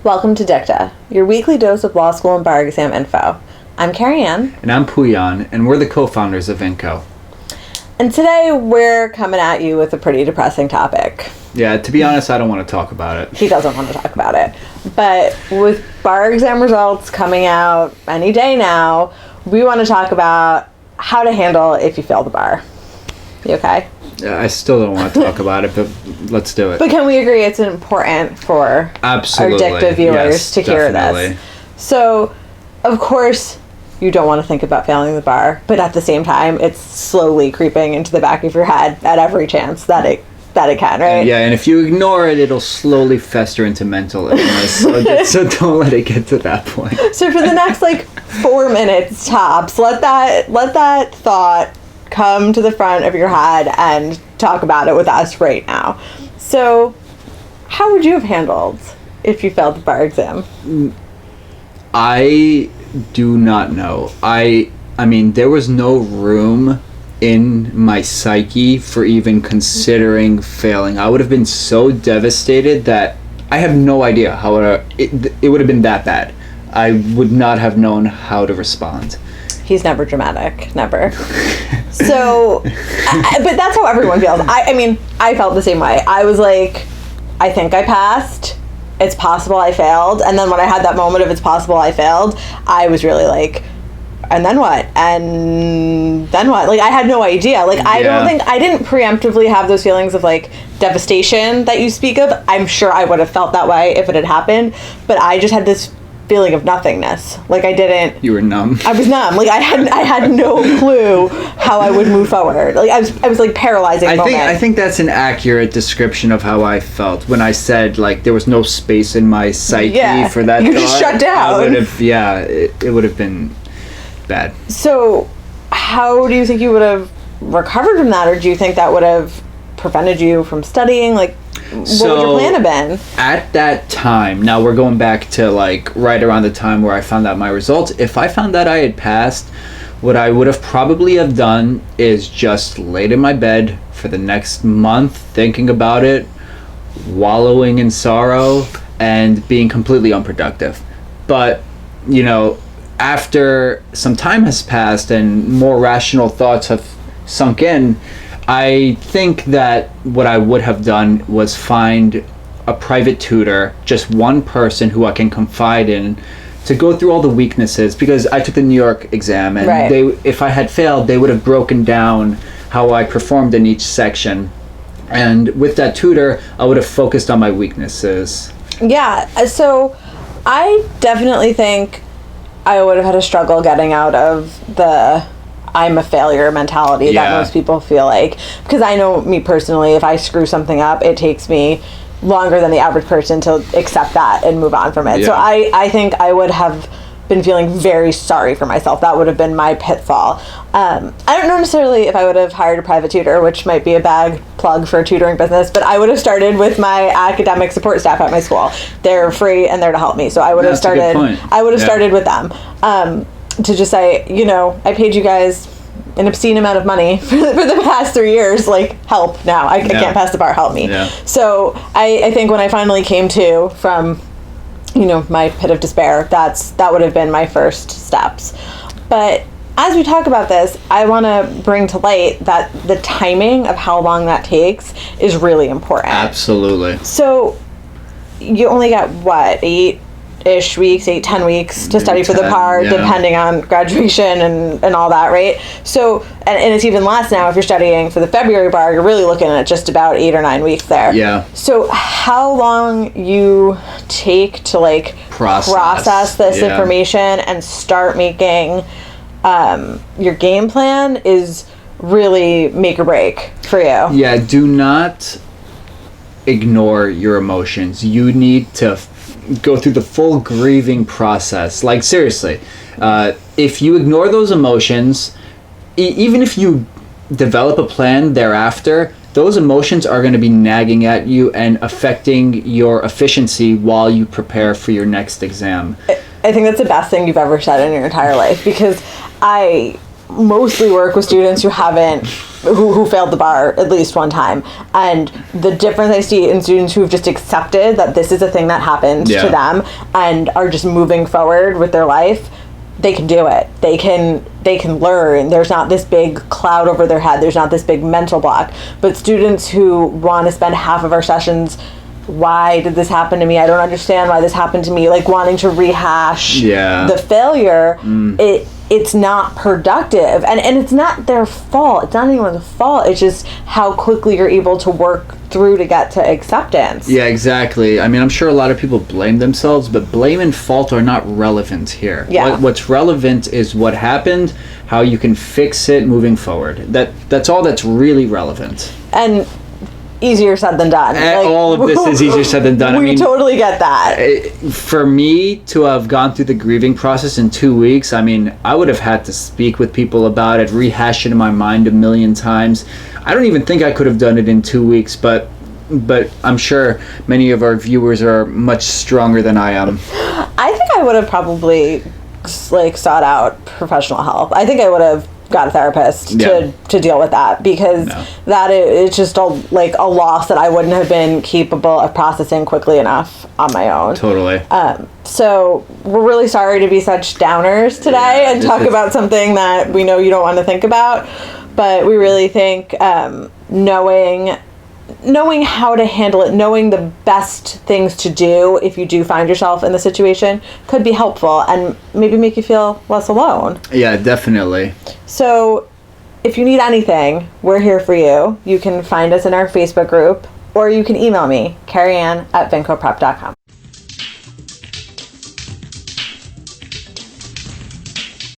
Welcome to Dicta, your weekly dose of law school and bar exam info. I'm Kerriann. And I'm Pouyan, and we're the co-founders of Inco. And today we're coming at you with a pretty depressing topic. Yeah, to be honest, I don't want to talk about it. He doesn't want to talk about it. But with bar exam results coming out any day now, we want to talk about how to handle if you fail the bar. You okay? Yeah, I still don't want to talk about it, but let's do it. But can we agree it's important for Absolutely. our Dicta viewers to hear definitely. this? So, of course, you don't want to think about failing the bar, but at the same time, it's slowly creeping into the back of your head at every chance that it can, right? Yeah, and if you ignore it, it'll slowly fester into mental illness. So don't let it get to that point. So for the next 4 minutes tops, let that thought come to the front of your head and talk about it with us right now. So, how would you have handled if you failed the bar exam? I do not know. I mean, there was no room in my psyche for even considering failing. I would have been so devastated that I have no idea how it would have been that bad. I would not have known how to respond. He's never dramatic, never. So, but that's how everyone feels. I mean, I felt the same way. I was like, I think I passed. It's possible I failed. And then when I had that moment of it's possible I failed, I was really like, and then what? And then what? I had no idea. I don't think, I didn't preemptively have those feelings of devastation that you speak of. I'm sure I would have felt that way if it had happened. But I just had this feeling of nothingness. I didn't. You were numb. I was numb. I had no clue how I would move forward. I was paralyzing. I think that's an accurate description of how I felt when I said there was no space in my psyche for that. You just shut down. It would have been bad. So, how do you think you would have recovered from that, or do you think that would have prevented you from studying? What would your plan have been? At that time, now we're going back to right around the time where I found out my results. If I found out I had passed, what I would have probably have done is just laid in my bed for the next month thinking about it, wallowing in sorrow, and being completely unproductive. But, after some time has passed and more rational thoughts have sunk in, I think that what I would have done was find a private tutor, just one person who I can confide in, to go through all the weaknesses, because I took the New York exam, and if I had failed, they would have broken down how I performed in each section. And with that tutor, I would have focused on my weaknesses. Yeah, so I definitely think I would have had a struggle getting out of the I'm a failure mentality that most people feel like. Because I know me personally, if I screw something up, it takes me longer than the average person to accept that and move on from it. So I think I would have been feeling very sorry for myself. That would have been my pitfall. I don't know necessarily if I would have hired a private tutor, which might be a bad plug for a tutoring business, but I would have started with my academic support staff at my school. They're free and they're to help me. So I would have started with them. To just say, I paid you guys an obscene amount of money for the past 3 years. Help now. I can't pass the bar. Help me. Yeah. So I think when I finally came to from my pit of despair, that would have been my first steps. But as we talk about this, I want to bring to light that the timing of how long that takes is really important. Absolutely. So you only got 8-ish weeks, 10 weeks to study for the bar, depending on graduation and all that, right? So, and it's even less now if you're studying for the February bar, you're really looking at just about 8 or 9 weeks there. Yeah. So how long you take to process this information and start making your game plan is really make or break for you. Yeah, do not ignore your emotions. You need to go through the full grieving process. Seriously, if you ignore those emotions, even if you develop a plan thereafter, those emotions are going to be nagging at you and affecting your efficiency while you prepare for your next exam. I think that's the best thing you've ever said in your entire life, because I mostly work with students who haven't who failed the bar at least one time. And the difference I see in students who've just accepted that this is a thing that happened to them and are just moving forward with their life, they can do it. They can learn. There's not this big cloud over their head. There's not this big mental block. But students who want to spend half of our sessions, why did this happen to me? I don't understand why this happened to me. Like wanting to rehash the failure, it's not productive. And it's not their fault. It's not anyone's fault. It's just how quickly you're able to work through to get to acceptance. Yeah, exactly. I mean, I'm sure a lot of people blame themselves, but blame and fault are not relevant here. Yeah. What's relevant is what happened, how you can fix it moving forward. That's all that's really relevant. And easier said than done. All of this is easier said than done. We totally get that. For me to have gone through the grieving process in 2 weeks, I mean, I would have had to speak with people about it, rehash it in my mind a million times. I don't even think I could have done it in 2 weeks, but I'm sure many of our viewers are much stronger than I am. I think I would have probably sought out professional help. I think I would have got a therapist to deal with that, because that it's just a loss that I wouldn't have been capable of processing quickly enough on my own. Totally. So we're really sorry to be such downers today and talk about something that we know you don't want to think about, but we really think knowing how to handle it, knowing the best things to do if you do find yourself in the situation could be helpful and maybe make you feel less alone. Yeah, definitely. So if you need anything, we're here for you. You can find us in our Facebook group, or you can email me, Kerriann@vincoprep.com.